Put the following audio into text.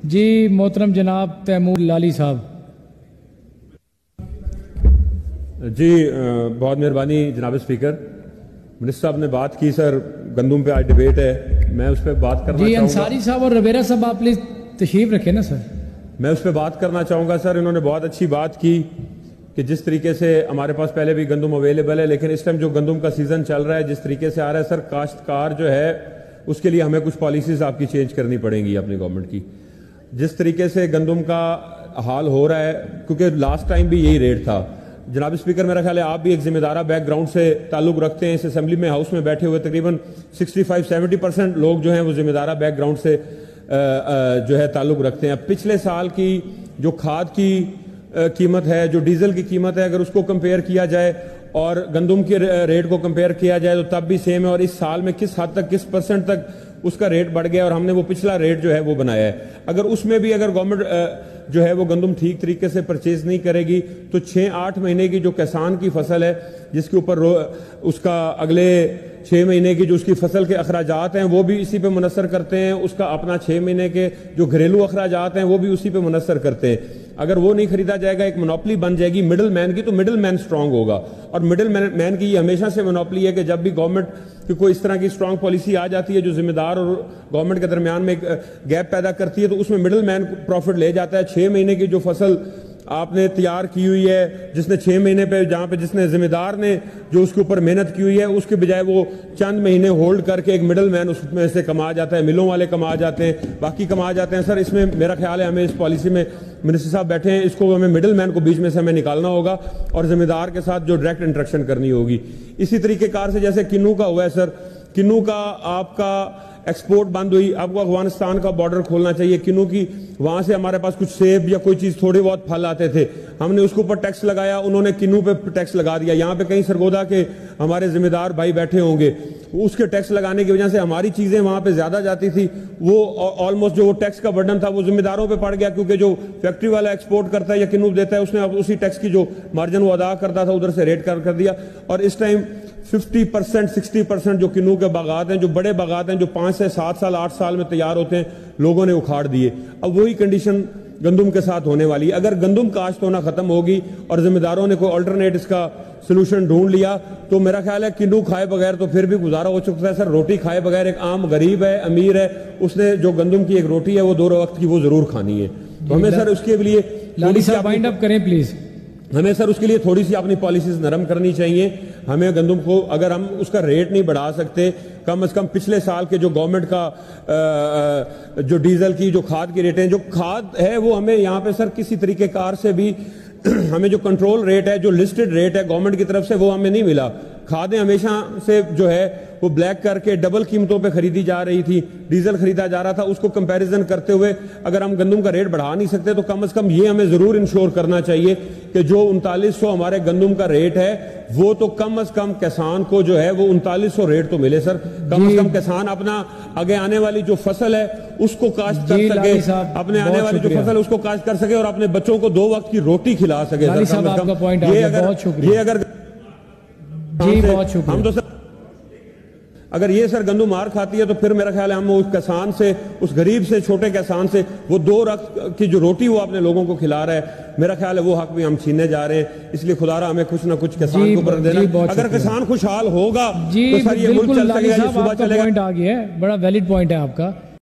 جی محترم جناب Timur lolly صاحب. جی بہت مہربانی جناب اسپیکر. منسٹر صاحب نے بات کی سر گندم پہ آج ڈیبیٹ ہے, میں اس پہ بات کرنا چاہوں گا. جی انصاری صاحب اور رویرا صاحب آپ پلیز تشریف رکھیں نا سر. میں اس پہ بات کرنا چاہوں گا سر. انہوں نے بہت اچھی بات کی کہ جس طریقے سے ہمارے پاس پہلے بھی گندم اویلیبل ہے, لیکن اس ٹائم جو گندم کا سیزن چل رہا ہے جس طریقے سے آ رہا ہے سر, کاشتکار جو ہے اس کے لیے ہمیں کچھ پالیسیز آپ کی چینج کرنی پڑیں گی اپنی گورنمنٹ کی. جس طریقے سے گندم کا حال ہو رہا ہے, کیونکہ لاسٹ ٹائم بھی یہی ریٹ تھا. جناب اسپیکر میرا خیال ہے آپ بھی ایک ذمہ دارہ بیک گراؤنڈ سے تعلق رکھتے ہیں. اس اسمبلی میں ہاؤس میں بیٹھے ہوئے تقریباً 65-70% لوگ جو ہیں وہ ذمہ دارہ بیک گراؤنڈ سے جو ہے تعلق رکھتے ہیں. پچھلے سال کی جو کھاد کی قیمت ہے, جو ڈیزل کی قیمت ہے, اگر اس کو کمپیئر کیا جائے اور گندم کے ریٹ کو کمپیئر کیا جائے تو تب بھی سیم ہے, اور اس سال میں کس حد تک کس پرسنٹ تک اس کا ریٹ بڑھ گیا, اور ہم نے وہ پچھلا ریٹ جو ہے وہ بنایا ہے. اگر اس میں بھی اگر گورنمنٹ جو ہے وہ گندم ٹھیک طریقے سے پرچیز نہیں کرے گی تو 6-8 مہینے کی جو کسان کی فصل ہے جس کے اوپر اس کا اگلے 6 مہینے کی جو اس کی فصل کے اخراجات ہیں وہ بھی اسی پہ منحصر کرتے ہیں. اس کا اپنا 6 مہینے کے جو گھریلو اخراجات ہیں وہ بھی اسی پہ منحصر کرتے ہیں. اگر وہ نہیں خریدا جائے گا, ایک منوپلی بن جائے گی مڈل مین کی, تو مڈل مین سٹرونگ ہوگا. اور مڈل مین کی یہ ہمیشہ سے منوپلی ہے کہ جب بھی گورنمنٹ کی کوئی اس طرح کی سٹرونگ پالیسی آ جاتی ہے جو ذمہ دار اور گورنمنٹ کے درمیان میں ایک گیپ پیدا کرتی ہے, تو اس میں مڈل مین پروفٹ لے جاتا ہے. 6 مہینے کی جو فصل آپ نے تیار کی ہوئی ہے, جس نے 6 مہینے پہ جہاں پہ جس نے ذمہ دار نے جو اس کے اوپر محنت کی ہوئی ہے, اس کے بجائے وہ چند مہینے ہولڈ کر کے ایک مڈل مین اس میں سے کما جاتا ہے. ملوں والے کما جاتے ہیں, باقی کما جاتے ہیں. سر اس میں میرا خیال ہے ہمیں اس پالیسی میں منسٹر صاحب بیٹھے ہیں, اس کو ہمیں مڈل مین کو بیچ میں سے ہمیں نکالنا ہوگا اور ذمہ دار کے ساتھ جو ڈائریکٹ انٹریکشن کرنی ہوگی. اسی طریقے کار سے جیسے کنو کا ہوا ہے سر, کنو کا آپ کا ایکسپورٹ بند ہوئی, آپ کو افغانستان کا بارڈر کھولنا چاہیے. کنو کی وہاں سے ہمارے پاس کچھ سیب یا کوئی چیز تھوڑے بہت پھل آتے تھے, ہم نے اس کے اوپر ٹیکس لگایا, انہوں نے کنو پہ ٹیکس لگا دیا. یہاں پہ کہیں سرگودا کے ہمارے ذمہ دار بھائی بیٹھے ہوں گے, اس کے ٹیکس لگانے کی وجہ سے ہماری چیزیں وہاں پہ زیادہ جاتی تھی. وہ آلموسٹ جو ٹیکس کا برڈن تھا وہ ذمہ داروں پہ پڑ گیا, کیونکہ جو فیکٹری والا ایکسپورٹ کرتا ہے یا کنو دیتا ہے اس نے اسی ٹیکس کی جو مارجن وہ ادا کرتا تھا ادھر سے ریٹ کر دیا. اور اس ٹائم 50% 60% جو کنو کے باغات ہیں, جو بڑے باغات ہیں جو 5 سے 7 سال 8 سال میں تیار ہوتے ہیں, لوگوں نے اکھاڑ دیے. اب وہی کنڈیشن گندم کے ساتھ ہونے والی ہے. اگر گندم کاشت ہونا ختم ہوگی اور ذمہ داروں نے کوئی آلٹرنیٹ اس کا سلوشن ڈھونڈ لیا تو میرا خیال ہے کنو کھائے بغیر تو پھر بھی گزارا ہو چکتا ہے. سر روٹی کھائے بغیر ایک عام غریب ہے, امیر ہے, اس نے جو گندم کی ایک روٹی ہے وہ 2 وقت کی وہ ضرور کھانی ہے. تو ہمیں سر اس کے لیے لالی صاحب وائنڈ اپ کریں پلیز. ہمیں سر اس کے لیے تھوڑی سی اپنی پالیسیز نرم کرنی چاہیے. ہمیں گندم کو اگر ہم اس کا ریٹ نہیں بڑھا سکتے, کم از کم پچھلے سال کے جو گورنمنٹ کا جو ڈیزل کی جو کھاد کی ریٹیں, جو کھاد ہے وہ ہمیں یہاں پہ سر کسی طریقے کار سے بھی ہمیں جو کنٹرول ریٹ ہے, جو لسٹڈ ریٹ ہے گورنمنٹ کی طرف سے, وہ ہمیں نہیں ملا. کھادیں ہمیشہ سے جو ہے وہ بلیک کر کے ڈبل قیمتوں پہ خریدی جا رہی تھی, ڈیزل خریدا جا رہا تھا. اس کو کمپیریزن کرتے ہوئے اگر ہم گندم کا ریٹ بڑھا نہیں سکتے تو کم از کم یہ ہمیں ضرور انشور کرنا چاہیے کہ جو 3900 ہمارے گندم کا ریٹ ہے وہ تو کم از کم کسان کو جو ہے وہ 3900 ریٹ تو ملے سر. کم از کم کسان اپنا آگے آنے والی جو فصل ہے اس کو کاشت کر سکے, اپنے آنے والی جو فصل ہے اس کو کاشت کر سکے اور اپنے بچوں کو 2 وقت کی روٹی کھلا سکے. ہم تو سر اگر یہ سر گندم مار کھاتی ہے تو پھر میرا خیال ہے ہم اس کسان سے, اس غریب سے, چھوٹے کسان سے وہ 2 وقت کی جو روٹی وہ اپنے لوگوں کو کھلا رہا ہے, میرا خیال ہے وہ حق بھی ہم چھینے جا رہے ہیں. اس لیے خدا رہا ہمیں کچھ نہ کچھ کسان کو اوپر دینا. اگر کسان خوشحال ہوگا تو سر یہ ملک چل سکے گا, یہ صوبہ چلے گا. پوائنٹ آ گیا ہے, بڑا ویلڈ پوائنٹ ہے آپ کا.